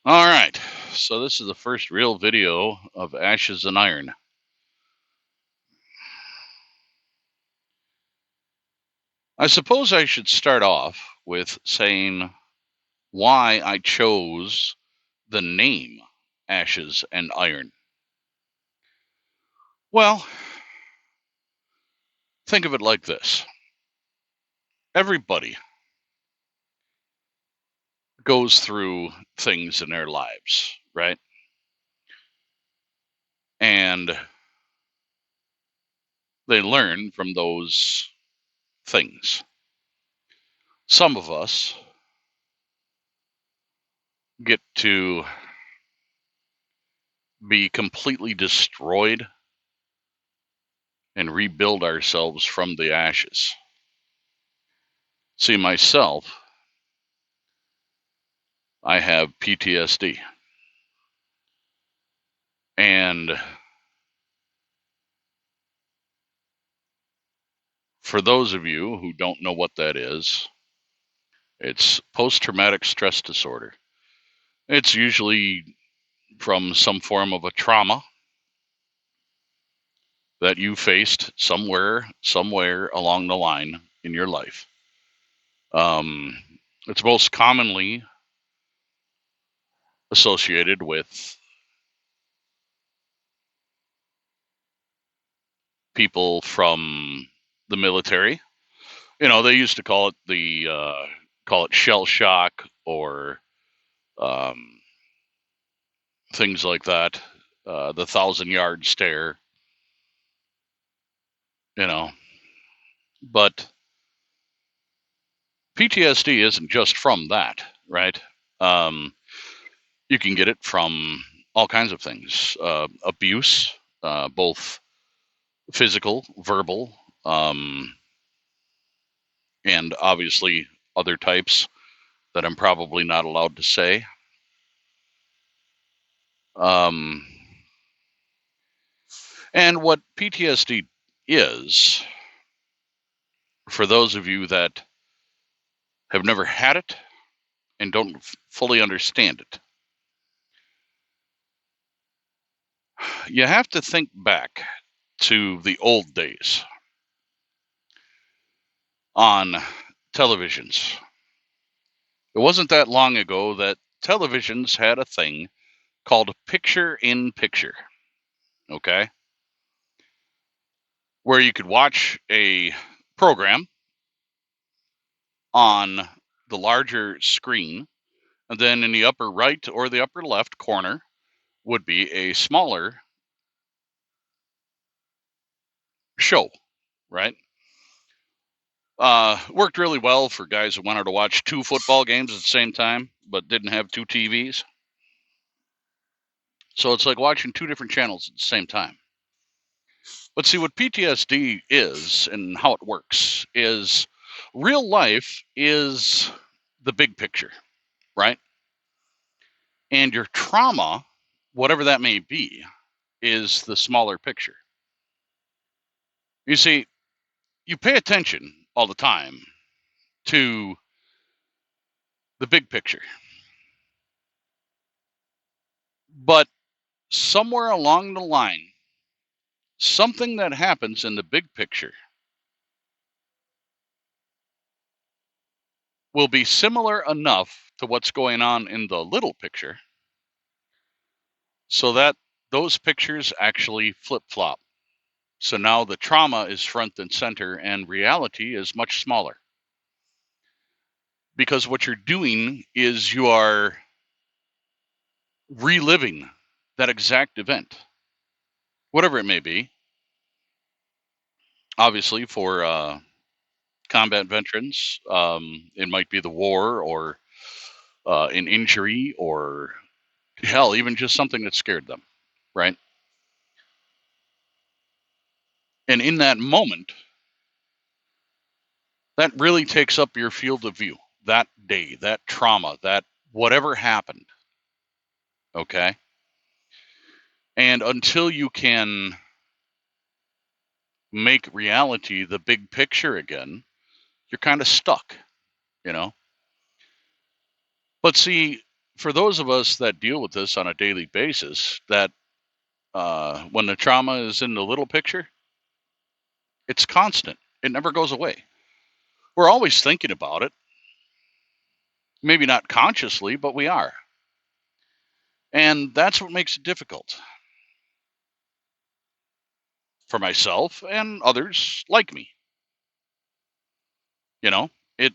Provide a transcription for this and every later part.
All right, so this is the first real video of Ashes and Iron. I suppose I should start off with saying why I chose the name Ashes and Iron. Well, think of it like this. Everybody goes through things in their lives, right? And they learn from those things. Some of us get to be completely destroyed and rebuild ourselves from the ashes. See, myself, I have PTSD. And for those of you who don't know what that is, it's post traumatic stress disorder. It's usually from some form of a trauma that you faced somewhere along the line in your life. It's most commonly associated with people from the military. You know, they used to call it call it shell shock or um, things like that. The 1,000-yard stare, you know. But PTSD isn't just from that, right? Um, you can get it from all kinds of things, abuse, both physical, verbal, and obviously other types that I'm probably not allowed to say. Um, and what PTSD is, for those of you that have never had it and don't fully understand it, you have to think back to the old days on televisions. It wasn't that long ago that televisions had a thing called picture in picture, okay? Where you could watch a program on the larger screen, and then in the upper right or the upper left corner would be a smaller show, right? Worked really well for guys who wanted to watch two football games at the same time, but didn't have two TVs. So it's like watching two different channels at the same time. But see, what PTSD is and how it works is real life is the big picture, right? And your trauma, whatever that may be, is the smaller picture. You see, you pay attention all the time to the big picture, but somewhere along the line, something that happens in the big picture will be similar enough to what's going on in the little picture so that those pictures actually flip flop. So now the trauma is front and center and reality is much smaller. Because what you're doing is you are reliving that exact event, whatever it may be. Obviously, for combat veterans, it might be the war or an injury or hell, even just something that scared them, right? And in that moment, that really takes up your field of view. That day, that trauma, that whatever happened, okay? And until you can make reality the big picture again, you're kind of stuck, you know? But see, for those of us that deal with this on a daily basis, that when the trauma is in the little picture, it's constant. It never goes away. We're always thinking about it. Maybe not consciously, but we are. And that's what makes it difficult for myself and others like me. You know, it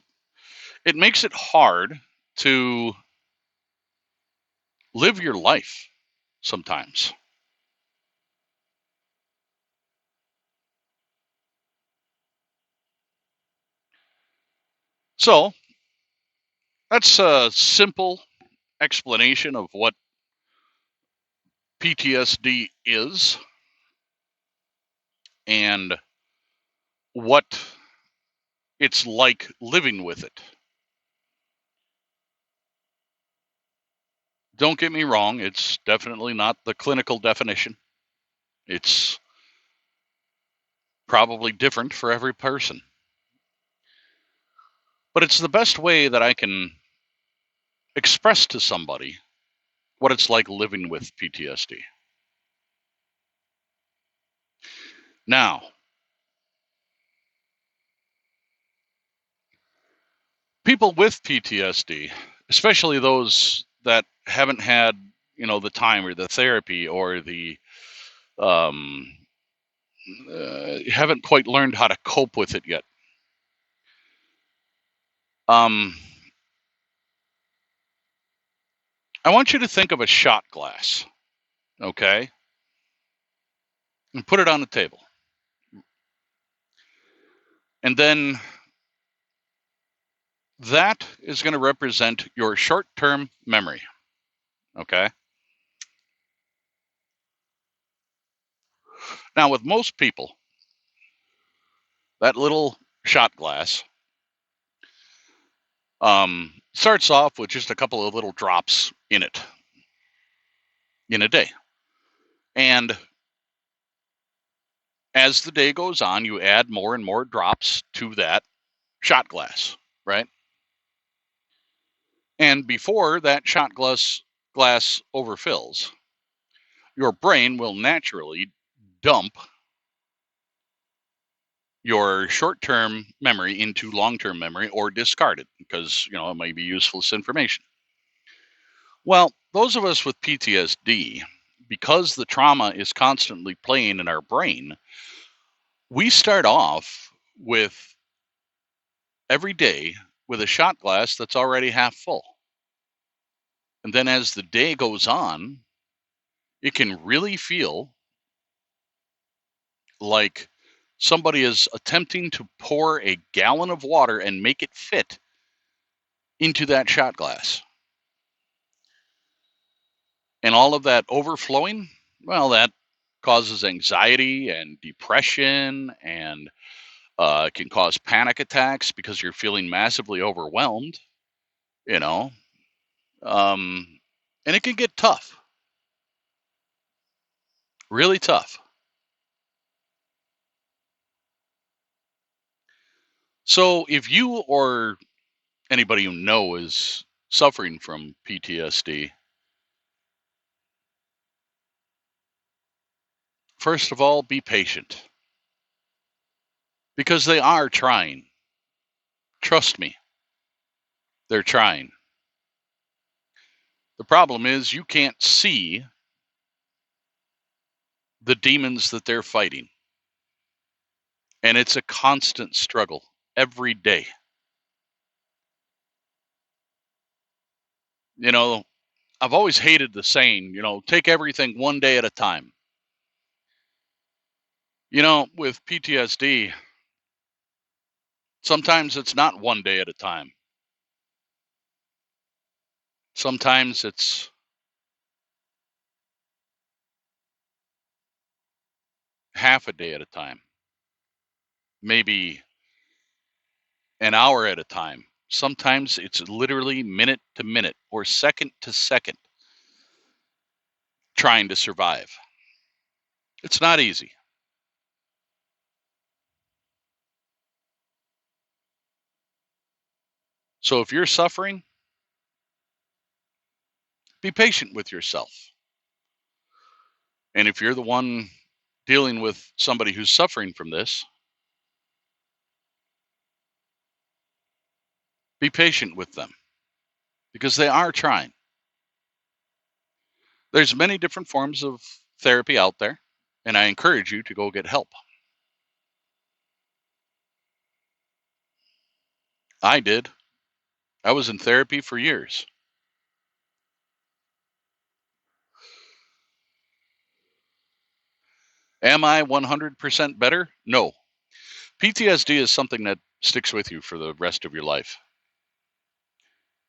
it makes it hard to live your life sometimes. So that's a simple explanation of what PTSD is and what it's like living with it. Don't get me wrong, it's definitely not the clinical definition. It's probably different for every person. But it's the best way that I can express to somebody what it's like living with PTSD. Now, people with PTSD, especially those that haven't had, the time or the therapy or the um, haven't quite learned how to cope with it yet. Um, I want you to think of a shot glass, okay, and put it on the table. And then that is going to represent your short term memory, okay? Now, with most people, that little shot glass starts off with just a couple of little drops in it in a day. And as the day goes on, you add more and more drops to that shot glass, right? And before that glass overfills, your brain will naturally dump your short-term memory into long-term memory or discard it because, it may be useless information. Well, those of us with PTSD, because the trauma is constantly playing in our brain, we start off with every day with a shot glass that's already half full. And then as the day goes on, it can really feel like somebody is attempting to pour a gallon of water and make it fit into that shot glass. And all of that overflowing, well, that causes anxiety and depression and can cause panic attacks because you're feeling massively overwhelmed, you know. Um, and it can get tough, really tough. So if you or anybody you know is suffering from PTSD, first of all, be patient because they are trying. Trust me, they're trying. The problem is you can't see the demons that they're fighting. And it's a constant struggle every day. You know, I've always hated the saying, take everything one day at a time. With PTSD, sometimes it's not one day at a time. Sometimes it's half a day at a time, maybe an hour at a time. Sometimes it's literally minute to minute or second to second trying to survive. It's not easy. So if you're suffering, Be patient with yourself. And if you're the one dealing with somebody who's suffering from this, be patient with them because they are trying. There's many different forms of therapy out there, and I encourage you to go get help. I did. I was in therapy for years. Am I 100% better? No. PTSD is something that sticks with you for the rest of your life.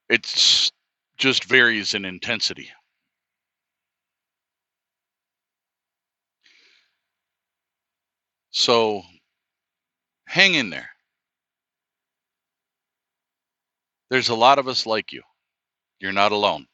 It's just varies in intensity. So hang in there. There's a lot of us like you. You're not alone.